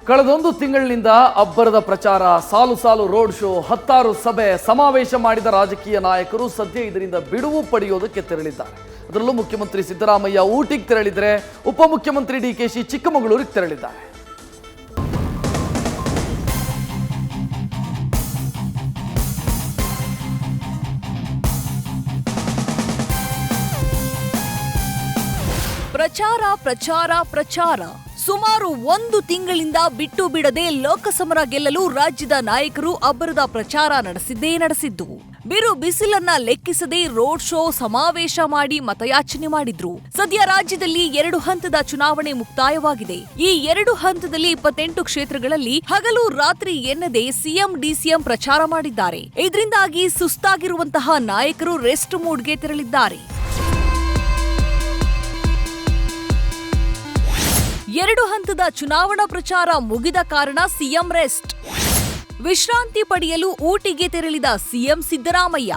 ಕಳೆದೊಂದು ತಿಂಗಳಿನಿಂದ ಅಬ್ಬರದ ಪ್ರಚಾರ, ಸಾಲು ಸಾಲು ರೋಡ್ ಶೋ, ಹತ್ತಾರು ಸಭೆ ಸಮಾವೇಶ ಮಾಡಿದ ರಾಜಕೀಯ ನಾಯಕರು ಸದ್ಯ ಇದರಿಂದ ಬಿಡುವು ಪಡೆಯೋದಕ್ಕೆ ತೆರಳಿದ್ದಾರೆ. ಅದರಲ್ಲೂ ಮುಖ್ಯಮಂತ್ರಿ ಸಿದ್ದರಾಮಯ್ಯ ಊಟಿಗೆ ತೆರಳಿದರೆ, ಉಪಮುಖ್ಯಮಂತ್ರಿ ಡಿಕೆಶಿ ಚಿಕ್ಕಮಗಳೂರಿಗೆ ತೆರಳಿದ್ದಾರೆ. ಪ್ರಚಾರ ಪ್ರಚಾರ ಪ್ರಚಾರ ಸುಮಾರು ಒಂದು ತಿಂಗಳಿಂದ ಬಿಟ್ಟು ಬಿಡದೆ ಲೋಕಸಮರ ಗೆಲ್ಲಲು ರಾಜ್ಯದ ನಾಯಕರು ಅಬ್ಬರದ ಪ್ರಚಾರ ನಡೆಸಿದ್ದು. ಬಿರು ಬಿಸಿಲನ್ನ ಲೆಕ್ಕಿಸದೆ ರೋಡ್ ಶೋ, ಸಮಾವೇಶ ಮಾಡಿ ಮತಯಾಚನೆ ಮಾಡಿದ್ರು. ಸದ್ಯ ರಾಜ್ಯದಲ್ಲಿ 2 ಹಂತದ ಚುನಾವಣೆ ಮುಕ್ತಾಯವಾಗಿದೆ. ಈ 2 ಹಂತದಲ್ಲಿ 28 ಕ್ಷೇತ್ರಗಳಲ್ಲಿ ಹಗಲು ರಾತ್ರಿ ಎನ್ನದೆ ಸಿಎಂ ಡಿಸಿಎಂ ಪ್ರಚಾರ ಮಾಡಿದ್ದಾರೆ. ಇದರಿಂದಾಗಿ ಸುಸ್ತಾಗಿರುವಂತಹ ನಾಯಕರು ರೆಸ್ಟ್ ಮೂಡ್ಗೆ ತೆರಳಿದ್ದಾರೆ. 2 ಹಂತದ ಚುನಾವಣಾ ಪ್ರಚಾರ ಮುಗಿದ ಕಾರಣ ಸಿಎಂ ರೆಸ್ಟ್. ವಿಶ್ರಾಂತಿ ಪಡೆಯಲು ಊಟಿಗೆ ತೆರಳಿದ ಸಿಎಂ ಸಿದ್ದರಾಮಯ್ಯ.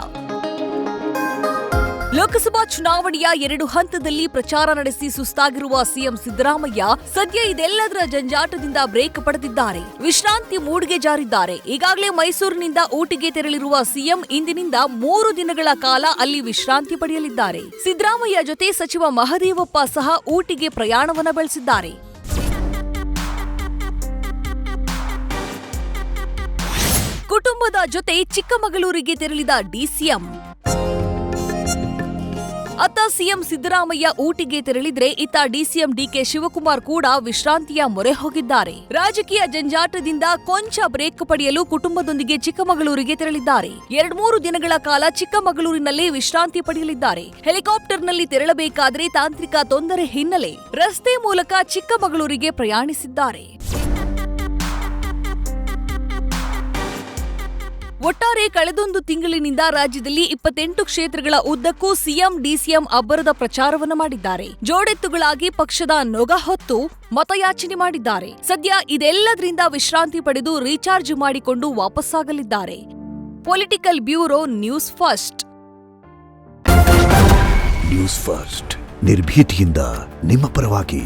ಲೋಕಸಭಾ ಚುನಾವಣೆಯ 2 ಹಂತದಲ್ಲಿ ಪ್ರಚಾರ ನಡೆಸಿ ಸುಸ್ತಾಗಿರುವ ಸಿಎಂ ಸಿದ್ದರಾಮಯ್ಯ ಸದ್ಯ ಇದೆಲ್ಲದರ ಜಂಜಾಟದಿಂದ ಬ್ರೇಕ್ ಪಡೆದಿದ್ದಾರೆ. ವಿಶ್ರಾಂತಿ ಮೂಡ್ಗೆ ಜಾರಿದ್ದಾರೆ. ಈಗಾಗಲೇ ಮೈಸೂರಿನಿಂದ ಊಟಿಗೆ ತೆರಳಿರುವ ಸಿಎಂ ಇಂದಿನಿಂದ 3 ದಿನಗಳ ಕಾಲ ಅಲ್ಲಿ ವಿಶ್ರಾಂತಿ ಪಡೆಯಲಿದ್ದಾರೆ. ಸಿದ್ದರಾಮಯ್ಯ ಜೊತೆ ಸಚಿವ ಮಹದೇವಪ್ಪ ಸಹ ಊಟಿಗೆ ಪ್ರಯಾಣವನ್ನ ಬೆಳೆಸಿದ್ದಾರೆ. ಕುಟುಂಬದ ಜೊತೆ ಚಿಕ್ಕಮಗಳೂರಿಗೆ ತೆರಳಿದ ಡಿಸಿಎಂ. ಅತ್ತ ಸಿಎಂ ಸಿದ್ದರಾಮಯ್ಯ ಊಟಿಗೆ ತೆರಳಿದ್ರೆ, ಇತ್ತ ಡಿಸಿಎಂ ಡಿಕೆ ಶಿವಕುಮಾರ್ ಕೂಡ ವಿಶ್ರಾಂತಿಯ ಮೊರೆ ಹೋಗಿದ್ದಾರೆ. ರಾಜಕೀಯ ಜಂಜಾಟದಿಂದ ಕೊಂಚ ಬ್ರೇಕ್ ಪಡೆಯಲು ಕುಟುಂಬದೊಂದಿಗೆ ಚಿಕ್ಕಮಗಳೂರಿಗೆ ತೆರಳಿದ್ದಾರೆ. 2-3 ದಿನಗಳ ಕಾಲ ಚಿಕ್ಕಮಗಳೂರಿನಲ್ಲಿ ವಿಶ್ರಾಂತಿ ಪಡೆಯಲಿದ್ದಾರೆ. ಹೆಲಿಕಾಪ್ಟರ್ನಲ್ಲಿ ತೆರಳಬೇಕಾದ್ರೆ ತಾಂತ್ರಿಕ ತೊಂದರೆ ಹಿನ್ನೆಲೆ ರಸ್ತೆ ಮೂಲಕ ಚಿಕ್ಕಮಗಳೂರಿಗೆ ಪ್ರಯಾಣಿಸಿದ್ದಾರೆ. ಒಟ್ಟಾರೆ ಕಳೆದೊಂದು ತಿಂಗಳಿನಿಂದ ರಾಜ್ಯದಲ್ಲಿ 28 ಕ್ಷೇತ್ರಗಳ ಉದ್ದಕ್ಕೂ ಸಿಎಂ ಡಿಸಿಎಂ ಅಬ್ಬರದ ಪ್ರಚಾರವನ್ನು ಮಾಡಿದ್ದಾರೆ. ಜೋಡೆತ್ತುಗಳಾಗಿ ಪಕ್ಷದ ನೊಗ ಹೊತ್ತು ಮತಯಾಚನೆ ಮಾಡಿದ್ದಾರೆ. ಸದ್ಯ ಇದೆಲ್ಲದರಿಂದ ವಿಶ್ರಾಂತಿ ಪಡೆದು ರೀಚಾರ್ಜ್ ಮಾಡಿಕೊಂಡು ವಾಪಸ್ಸಾಗಲಿದ್ದಾರೆ. Political bureau News First. News First ನಿರ್ಭೀತಿಯಿಂದ ನಿಮ್ಮ ಪರವಾಗಿ.